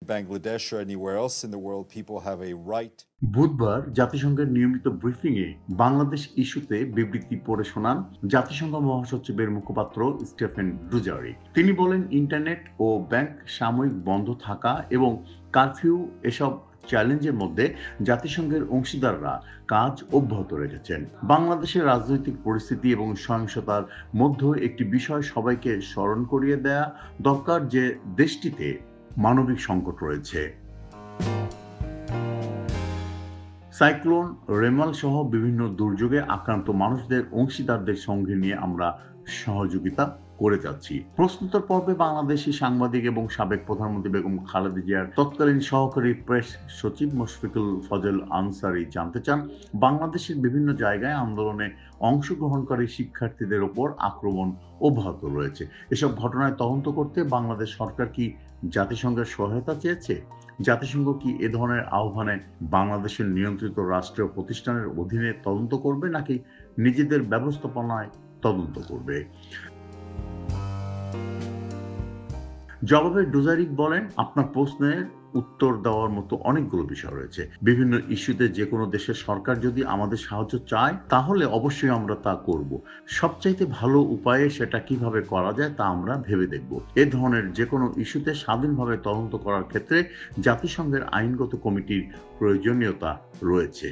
Bangladesh or anywhere else in the world, people have a right. বুধবার জাতিসংঘের নিয়মিত ব্রিফিংয়ে বাংলাদেশ ইস্যুতে বিবৃতি পড়ে শোনান জাতিসংঘ মহাসচিবের মুখপাত্র স্টেফেন ডুজারিক। তিনি বলেন, ইন্টারনেট ও ব্যাংক সাময়িক বন্ধ থাকা এবং কারফিউ এসব চ্যালেঞ্জের মধ্যে জাতিসংঘের অংশীদাররা কাজ অব্যাহত রেখেছেন। বাংলাদেশের রাজনৈতিক পরিস্থিতি এবং সহিংসতার মধ্যে একটি বিষয় সবাইকে স্মরণ করিয়ে দেয়া দরকার যে দেশটিতে মানবিক সংকট রয়েছে। সাইক্লোন রেমাল সহ বিভিন্ন দুর্যোগে আক্রান্ত মানুষদের অংশীদারদের সঙ্গে নিয়ে আমরা সহযোগিতা করে যাচ্ছি। প্রশ্নোত্তর পর্বে বাংলাদেশি সাংবাদিক এবং সাবেক প্রধানমন্ত্রী বেগম খালেদা জিয়ার তৎকালীন সহকারী প্রেস সচিব মুশফিকুল ফজল আনসারী জানতে চান, বাংলাদেশের বিভিন্ন জায়গায় আন্দোলনে অংশগ্রহণকারী শিক্ষার্থীদের ওপর আক্রমণ অব্যাহত রয়েছে। এসব ঘটনায় তদন্ত করতে বাংলাদেশ সরকার কি জাতিসংঘের সহায়তা চেয়েছে? জাতিসংঘ কি এ ধরনের আহ্বানে বাংলাদেশের নিয়ন্ত্রিত রাষ্ট্রীয় প্রতিষ্ঠানের অধীনে তদন্ত করবে নাকি নিজেদের ব্যবস্থাপনায় তদন্ত করবে? জবাবে ডুজারিক বলেন, আপনার প্রশ্নের উত্তর দেওয়ার মতো অনেকগুলো বিষয় রয়েছে। বিভিন্ন ইস্যুতে যে কোনো দেশের সরকার যদি আমাদের সাহায্য চায় তাহলে অবশ্যই আমরা তা করব। সবচাইতে ভালো উপায়ে সেটা কিভাবে করা যায় তা আমরা ভেবে দেখব। এ ধরনের যে কোনো ইস্যুতে স্বাধীনভাবে তদন্ত করার ক্ষেত্রে জাতিসংঘের আইনগত কমিটির প্রয়োজনীয়তা রয়েছে।